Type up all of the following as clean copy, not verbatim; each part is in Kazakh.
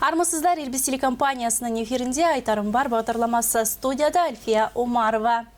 Армысыздар, Ирбис телекомпаниясының эфирінде айтарым бар бағдарламасы студияда Альфия Омарова.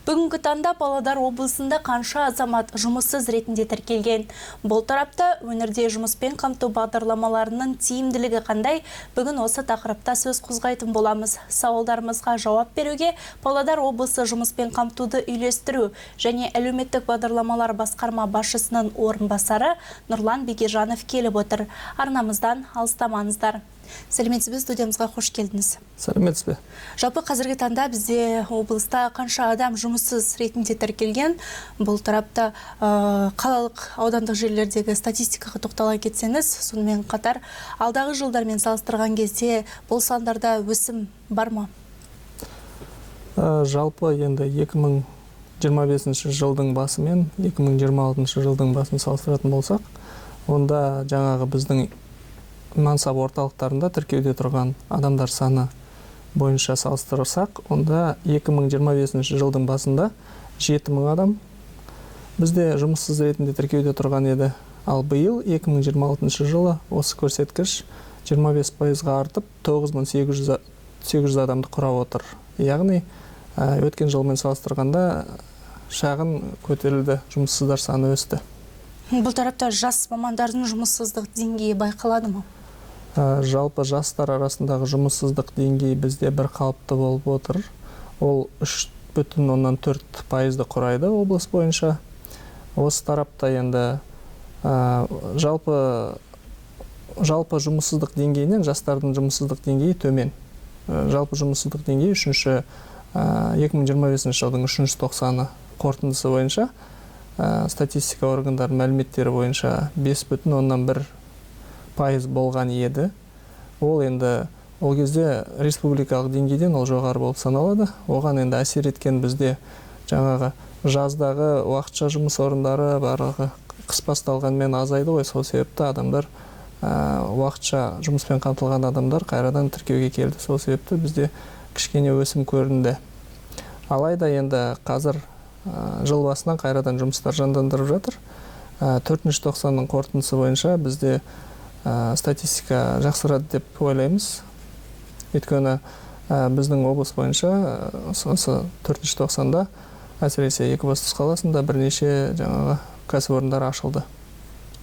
Бүгінгі таңда Павлодар облысында қанша азамат жұмыссыз ретінде тіркелген. Бұл тарапта өңірде жұмыспен қамту бағдарламаларының тиімділігі қандай? Бүгін осы тақырыпта сөз қозғайтын боламыз. Сауалдарымызға жауап беруге Павлодар облысы жұмыспен қамтуды үйлестіру және әлеуметтік бағдарламалар басқарма басшысының орынбасары Нұрлан Бекежанов келіп отыр. Арнамыздан алыстамаңыздар. Сәлеметсіз бе, студиямызға қош келдіңіз. Сәлеметсіз бе. Жалпы қазіргі таңда бізде облыста қанша адам жұмыссыз ретінде тіркелген? Бұл тарапта қалалық аудандық жерлердегі статистикаға тоқтала кетсеңіз, сонымен қатар алдағы жылдармен салыстырған кезде бұл сандарда өсім бар ма? Жалпы енді 2025 жылдың басы мен 2026 жылдың басын салыстыратын болсақ, онда жаңағы біздің мансап орталықтарында тіркеуде тұрған адамдар саны бойынша салыстырсақ, онда 2025 жылдың басында 7000 адам бізде жұмыссыз ретінде тіркеуде тұрған еді. Ал биыл 2026 жылы осы көрсеткіш 25%-ға артып 9800 адамды құрап отыр. Яғни өткен жылмен салыстырғанда шағын көтерілді, жұмыссыздар саны өсті. Бұл тарапта жас мамандардың жұмыссыздық деңгейі байқалады ма? Жалпы жастар арасындағы жұмыссыздық деңгейі бізде бір қалыпты болып отыр. Ол 3,4%-ды құрайды облыс бойынша. Осы тарапта енді жалпы жұмыссыздық деңгейінен жастардың жұмыссыздық деңгейі төмен. Жалпы жұмыссыздық деңгейі 2025 жылдың 3-ші тоқсаны қорытындысы бойынша статистика органдарының мәліметтері бойынша 5,1% болған еді. Ол енді ол кезде республикалық деңгейден ол жоғары болып саналады. Оған енді әсер еткен бізде жаңағы жаздағы уақытша жұмыс орындары барлығы қыс басталғанмен азайды ғой. Сол себепті адамдар уақытша жұмыспен қамтылған адамдар қайрадан тіркеуге келді. Сол себепті бізде кішкене өсім көрінді. Алайда енді қазір жыл басынан қайрадан жұмыстар жандандырып жатыр. 4-ші тоқсанның қорытындысы бойынша бізде статистика жақсарады деп ойлаймыз. Өйткені біздің облыс бойынша осы 4-ші тоқсанда әсіресе Екібастұз қаласында бірнеше жаңағы кәсіпорындар ашылды.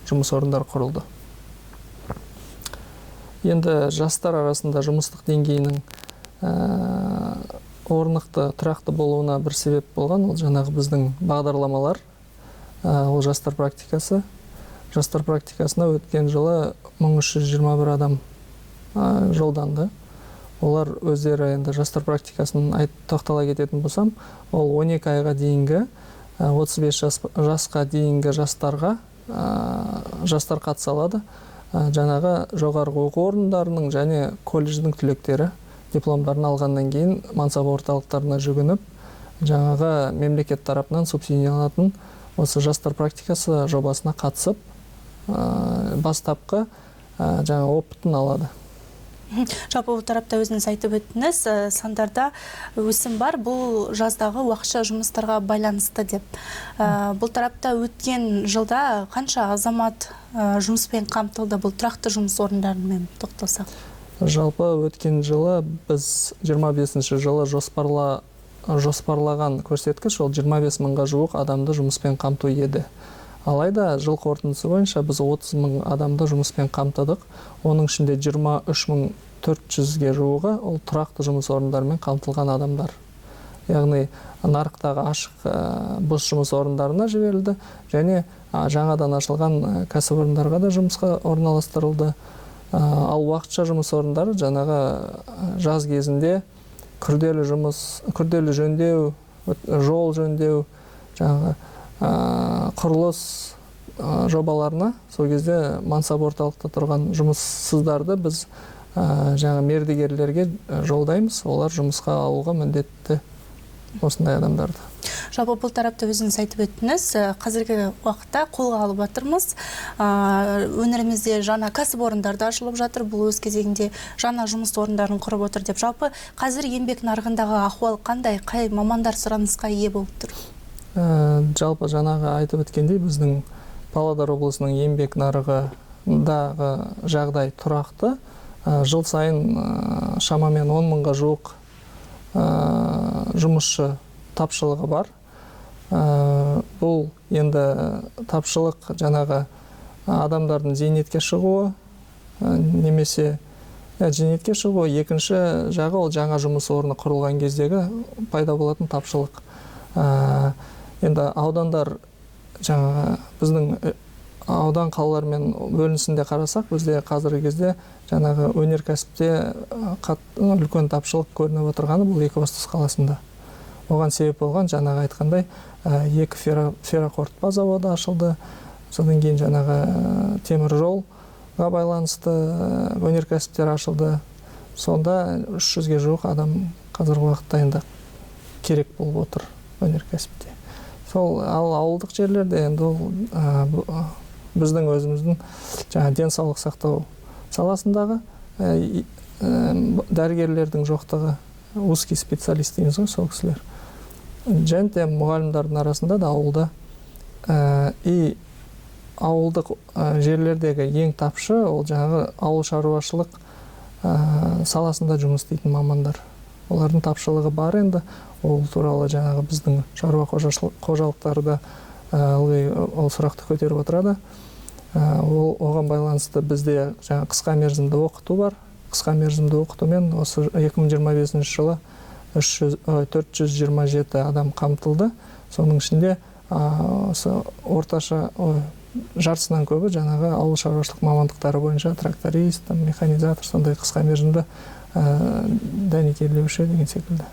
Жұмыс орындары құрылды. Енді жастар арасында жұмыстық деңгейінің орнықты, тұрақты болуына бір себеп болған, ол жаңағы біздің бағдарламалар, ол жастар практикасы. Жастар практикасына өткен жылы 1321 адам жолданды. Олар өздері енді жастар практикасын тоқтала кететін болсам, ол 12 айға дейінгі, 35 жасқа дейінгі жастар қатыса алады. Жаңағы жоғарғы оқу орындарының және колледждің түлектері дипломдарын алғаннан кейін мансап орталықтарына жүгініп, жаңағы мемлекет тарапынан субсидияланатын осы жастар практикасы жобасына қатысып, бастапқы жаңа опытын алады. Жалпы бұл тарапта өзіңіз айтып өттіңіз, сандарда өсім бар, бұл жаздағы уақытша жұмыстарға байланысты деп. Бұл тарапта өткен жылда қанша азамат жұмыспен қамтылды, бұл тұрақты жұмыс орындарымен тоқталсақ? Жалпы өткен жылы біз 25-ші жылы жоспарлаған көрсеткіш ол 25 мыңға жуық адамды жұмыспен қамту еді. Алайда жыл қорытындысы бойынша біз 30 мың адамды жұмыспен қамтыдық. Оның ішінде 23400-ге жуығы ол тұрақты жұмыс орындарымен қамтылған адамдар. Яғни нарықтағы ашық бос жұмыс орындарына жіберілді және жаңадан ашылған кәсіпорындарға да жұмысқа орналастырылды. Ал уақытша жұмыс орындары жаңағы жаз кезінде күрделі жөндеу, жол жөндеу, жаңағы құрылыс жобаларына сол кезде мансап орталықта тұрған жұмыссыздарды біз жаңа мердігерлерге жолдаймыз. Олар жұмысқа алуға міндетті осындай адамдарды. Жалпы бұл тарапта өзіңіз айтып өттіңіз, қазіргі уақытта қолға алып жатырмыз. Өңірімізде жаңа кәсіпорындар ашылып жатыр, бұл өз кезегінде жаңа жұмыс орындарын құрып отыр деп. Жалпы қазір еңбек нарығындағы ахуал қандай, қай мамандар сұранысқа ие болып тұр? Жалпы жаңағы айтып өткендей, біздің Павлодар облысының еңбек нарығындағы жағдай тұрақты. жыл сайын шамамен 10 мыңға жуық жұмысшы тапшылығы бар. Бұл енді тапшылық жаңағы адамдардың зейнетке шығуы, немесе зейнетке шығуы, екінші жағы ол жаңа жұмыс орны құрылған кездегі пайда болатын тапшылық. Енді аудандар, жаңағы біздің аудан қалалармен бөлінісінде қарасақ, бізде қазіргі кезде жаңағы өнеркәсіпте үлкен тапшылық көрініп отырғаны бұл Екібастұз қаласында. Оған себеп болған жаңағы айтқандай 2 ферроқорытпа заводы ашылды. Содан кейін жаңағы темір жолға байланысты өнеркәсіптер ашылды. Сонда 300-ге жуық адам қазіргі уақытта енді керек болып отыр өнеркәсіпте. Сол ауылдық жерлерде енді біздің өзіміздің жаңа денсаулық сақтау саласындағы дәрігерлердің жоқтығы, узкий специалист дейміз ғой, сол кісілер. Және де мұғалімдардың арасында да ауылда ауылдық жерлердегі ең тапшы ол жаңағы ауыл шаруашылық саласында жұмыс істейтін мамандар. Олардың тапшылығы бар енді. Ол туралы жаңағы біздің шаруа қожалықтары да ол сұрақты көтеріп отырады. Оған байланысты бізде жаңа қысқа мерзімді оқыту бар. Қысқа мерзімді оқытумен осы 2025 жылы 427 адам қамтылды. Соның ішінде орташа жартысынан көбі жаңағы ауыл шаруашылық мамандықтары бойынша тракторист, механизатор, сондай қысқа мерзімді дәнекерлеуші деген секілді.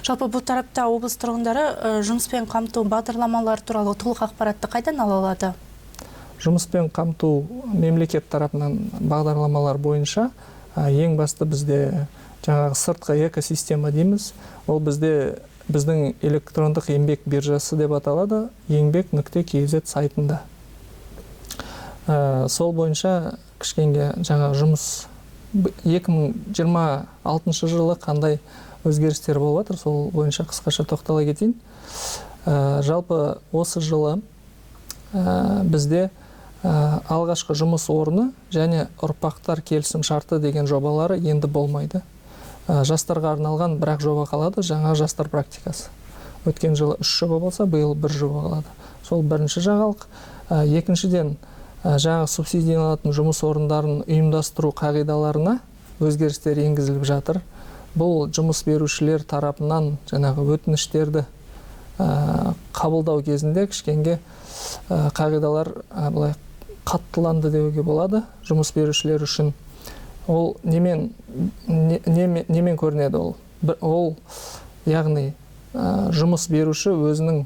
Жалпы бұл тарапта облыс тұрғындары жұмыспен қамту бағдарламалары туралы толық ақпаратты қайдан ала алады? Жұмыспен қамту мемлекет тарапынан бағдарламалар бойынша ең басты бізде жаңағы сыртқы экосистема дейміз. Ол біздің электрондық еңбек биржасы деп аталады, еңбек.kz сайтында. Сол бойынша кішкенге жаңа жұмыс 2026 жылы қандай өзгерістер болып жатыр, сол бойынша қысқаша тоқтала кетейін. Жалпы осы жылы бізде алғашқы жұмыс орны және ұрпақтар келісім шарты деген жобалары енді болмайды. Жастарға арналған бірақ жоба қалады, жаңа жастар практикасы. Өткен жылы 3 жоба болса, биыл 1 жоба қалады. Сол бірінші жаңалық. Екіншіден, жаңа субсидияланатын жұмыс орындарын ұйымдастыру қағидаларына өзгерістер енгізіліп жатыр. Бұл жұмыс берушілер тарапынан жаңағы өтініштерді қабылдау кезінде кішкенге қағидалар былай қаттыланды деуге болады жұмыс берушілер үшін. Ол немен көрінеді ол? Ол яғни жұмыс беруші өзінің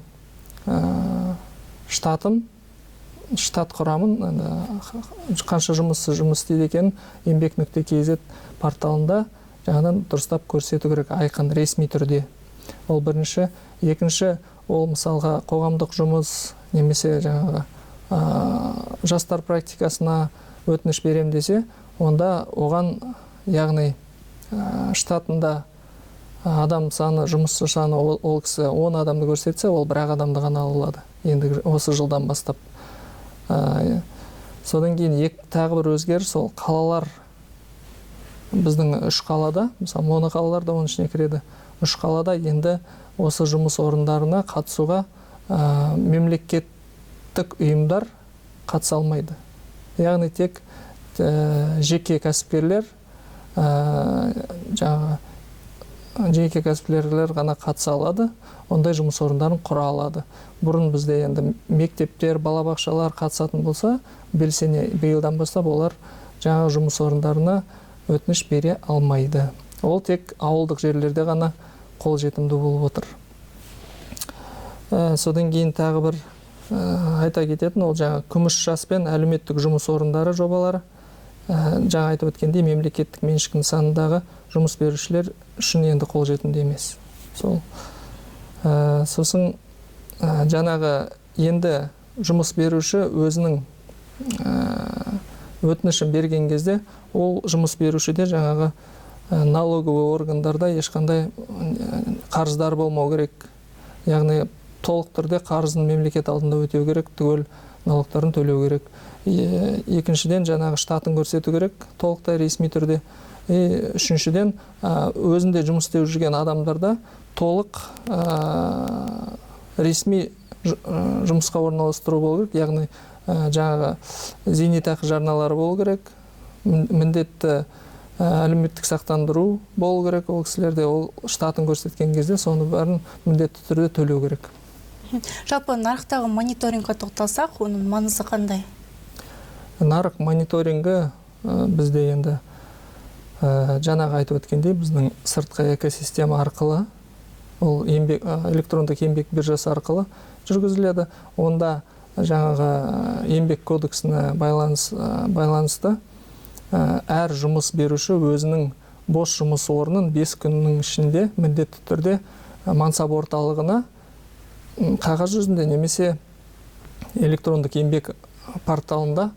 штат құрамын, қанша жұмыс істейді екен еңбек.kz порталында жаңадан дұрыстап көрсету керек, айқын ресми түрде. Ол бірінші. Екінші, ол мысалға қоғамдық жұмыс немесе жаңағы жастар практикасына өтініш берем десе, онда оған яғни штатында адам саны, жұмысшы саны ол кісі 10 адамды көрсетсе, ол 1 адамды ғана алады. Енді осы жылдан бастап. Содан кейін тағы бір өзгеріс, ол қалалар. Біздің 3 қалада, мысалы моноқалалар да оның ішіне кіреді. 3 қалада енді осы жұмыс орындарына қатысуға мемлекеттік ұйымдар қатыса алмайды. Яғни тек жеке кәсіпкерлер, жеке кәсіпкерлер ғана қатыса алады, ондай жұмыс орындарын құра алады. Бұрын бізде енді мектептер, балабақшалар қатысатын болса, белсене биылдан бастап олар жаңа жұмыс орындарына өтініш бере алмайды. Ол тек ауылдық жерлерде ғана қолжетімді болып отыр. Содан кейін тағы бір айта кететін, ол жаңа күміс жас пен әлеуметтік жұмыс орындары жобалары. Жаңа айтып өткендей, мемлекеттік меншік нысанындағы жұмыс берушілер үшін енді қолжетімді емес. Сосын жаңағы енді жұмыс беруші өзінің өтінішін берген кезде, ол жұмыс берушіде жаңағы налоговый органдарда ешқандай қарыздар болмау керек. Яғни толық түрде қарызын мемлекет алдында өтеу керек, түгел налогтарын төлеу керек. Екіншіден жаңағы штатын көрсету керек толықтай ресми түрде. Үшіншіден өзінде жұмыс істеп жүрген адамдарда толық ресми жұмысқа орналастыру болу керек, яғни жаңағы зейнетақы жарналары болу керек, міндетті әлеуметтік сақтандыру болу керек, ол кісілерде ол штатын көрсеткен кезде соны бәрін міндетті түрде төлеу керек. Жалпы нарықтағы мониторингқа тоқталсақ, оның маңызы қандай? Нарық мониторингі бізде енді жаңағы айтып өткендей біздің сыртқы экосистема арқылы, ол электрондық еңбек биржасы арқылы жүргізіледі. Онда жаңағы еңбек кодексіне байланысты әр жұмыс беруші өзінің бос жұмыс орнын 5 күннің ішінде міндетті түрде мансап орталығына қағаз жүзінде немесе электрондық еңбек порталында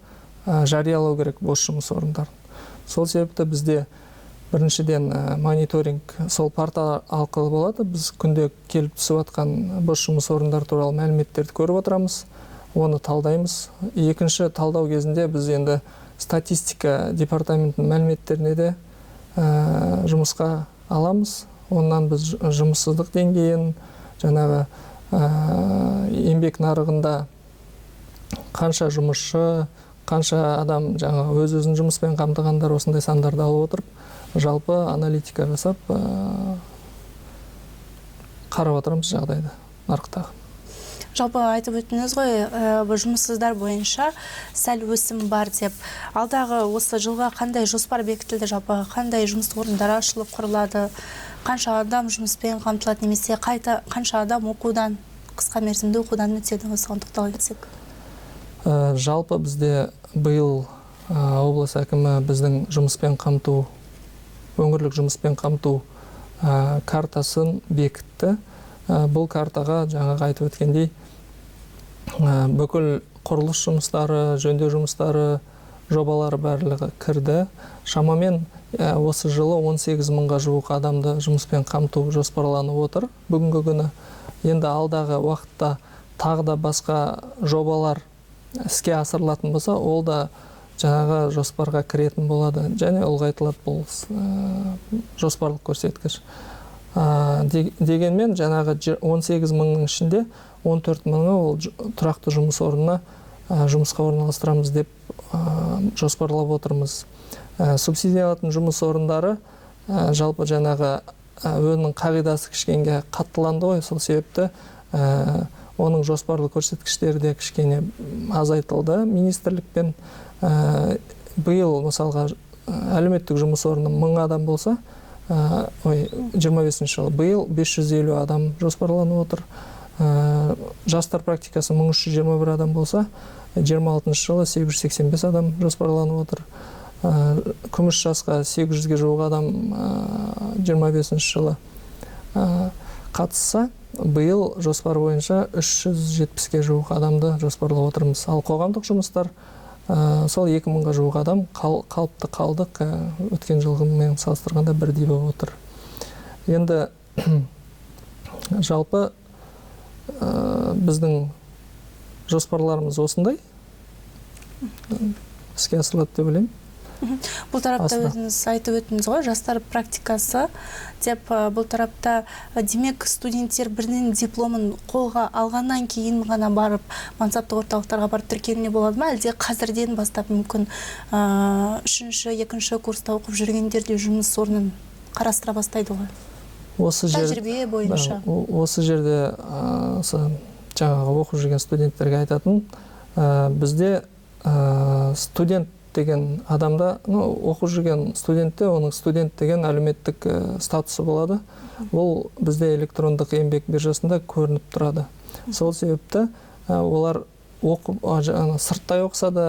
жариялау керек бос жұмыс орындарын. Сол себепті бізде біріншіден мониторинг сол портал арқылы болады. Біз күнде келіп түсіп жатқан бос жұмыс орындар туралы мәліметтерді көріп отырамыз, оны талдаймыз. Екінші талдау кезінде біз енді статистика департаментінің мәліметтеріне де жұмысқа аламыз. Оннан біз жұмыссыздық деңгейін, жаңағы еңбек нарығында қанша жұмысшы, қанша адам жаңа өз-өзін жұмыспен қамтығандар осындай сандарды алып отырып, жалпы аналитика жасап қарап отырамыз жағдайды нарықтағы. Жалпы айтып өттіңіз ғой, жұмыссыздар бойынша сәл өсім бар деп. Алдағы осы жылға қандай жоспар бекітілді, жалпы қандай жұмыс орындары ашылып құрылады, қанша адам жұмыспен қамтылады, немесе қанша адам оқудан, қысқа мерзімді оқудан өтеді, осыған тоқтала кетсек? Жалпы бізде биыл облыс әкімі біздің жұмыспен қамту, өңірлік жұмыспен қамту картасын бекітті. Бұл картаға жаңағы айтып өткендей бүкіл құрылыс жұмыстары, жөндеу жұмыстары, жобалары барлығы кірді. Шамамен осы жылы 18 мыңға жуық адамды жұмыспен қамту жоспарланып отыр бүгінгі күні. Енді алдағы уақытта тағы да басқа жобалар іске асырылатын болса, ол да жаңағы жоспарға кіретін болады, және ұлғайтылады бұл жоспарлық көрсеткіш. Дегенмен жаңағы 18 мыңның ішінде 14 мыңы ол тұрақты жұмыс орнына жұмысқа орналастырамыз деп жоспарлап отырмыз. Субсидиялатын жұмыс орындары жалпы жаңағы өзінің қағидасы кішкене қаттыланды ғой, сол себепті оның жоспарлы көрсеткіштері де кішкене азайтылды министрлікпен. Биыл мысалға әлеуметтік жұмыс орны 1000 адам болса, 25 жылы биыл 550 адам жоспарланып отыр. Жастар практикасы 1321 адам болса, 26 жылы 885 адам жоспарланып отыр. Күміс жасқа 800-ге жуық адам 25 жылы қатысса, биыл жоспар бойынша 370-ге жуық адамды жоспарлап отырмыз. Ал қоғамдық жұмыстар сол 2000-ға жуық адам қалыпты қалдық, өткен жылғымен салыстырғанда бірдей болып отыр. Енді жалпы біздің жоспарларымыз осындай іске асырылады деп ойлаймын. Бұл тарапта өзіңіз айтып өттіңіз ғой, жастар практикасы деп, бұл тарапта демек студенттер бірінің дипломын қолға алғаннан кейін ғана барып, мансаптық орталықтарға барып тіркелуіне болады ма, әлде қазірден бастап мүмкін 3-2 курста оқып жүргендерде жұмыс орнын қарастыра бастайды ғой? Тәжірибе бойынша. Осы жерде жаңағы оқып жүрген студенттерге айтатын, бізде студент деген адамда, оқып жүрген студентте, оның студент деген әлеуметтік статусы болады. Ол бізде электрондық еңбек биржасында көрініп тұрады. Сол себепті олар сырттай оқыса да,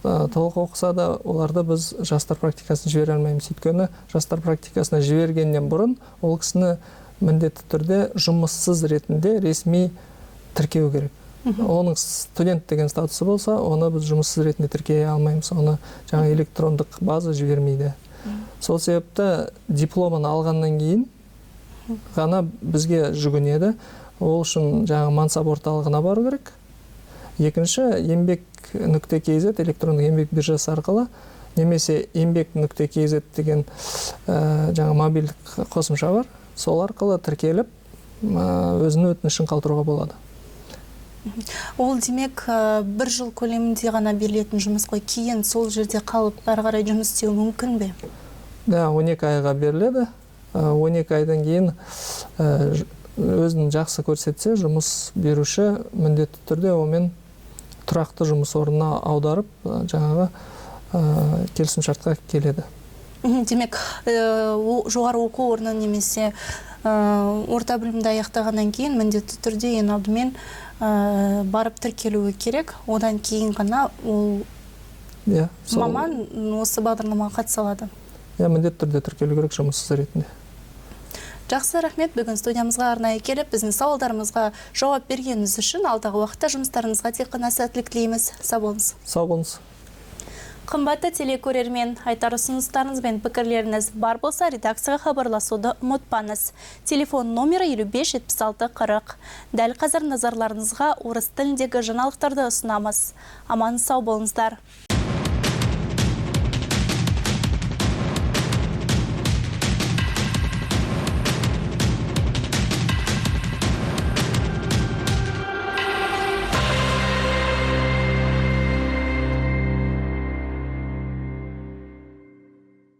толық оқыса да, оларды біз жастар практикасын жібере алмаймыз. Өйткені жастар практикасына жібергеннен бұрын ол кісіні міндетті түрде жұмыссыз ретінде ресми тіркеу керек. Оның студент деген статусы болса, оны біз жұмыссыз ретінде тіркей алмаймыз, оны жаңа электрондық база жібермейді. Сол себепті дипломын алғаннан кейін ғана бізге жүгінеді. Ол үшін жаңа мансап орталығына бару керек. Екінші, еңбек.kz электрондық еңбек биржасы арқылы, немесе еңбек.kz деген жаңа мобильдік қосымша бар. Сол арқылы тіркеліп, өзінің өтінішін қалдыруға болады. Ол демек бір жыл көлемінде ғана берілетін жұмыс қой, кейін сол жерде қалып әрі қарай жұмыс істеу мүмкін бе? Да, 12 айға беріледі. 12 айдан кейін өзін жақсы көрсетсе, жұмыс беруші міндетті түрде омен тұрақты жұмыс орнына аударып, жаңағы келісімшартқа келеді. Демек, жоғары оқу орны немесе орта білімді аяқтағаннан кейін міндетті түрде ең алдымен барып тіркелуі керек. Одан кейін ғана ол маман осы бағдарламаға қатыса алады. Міндетті түрде тіркелу керек жұмыссыз ретінде. Жақсы, рахмет. Бүгін студиямызға арнайы келіп, біздің сауалдарымызға жауап бергеніңіз үшін алдағы уақытта жұмыстарыңызға тек қана сәттілік тілейміз. Сау болыңыз. Сау болыңыз. Қымбатты телекөрермен, айтар ұсыныстарыңыз бен пікірлеріңіз бар болса, редакцияға хабарласуды ұмытпаңыз. Телефон номері 55 76 40. Дәл қазір назарларыңызға орыс тіліндегі жаңалықтарды ұсынамыз. Аман сау болыңыздар.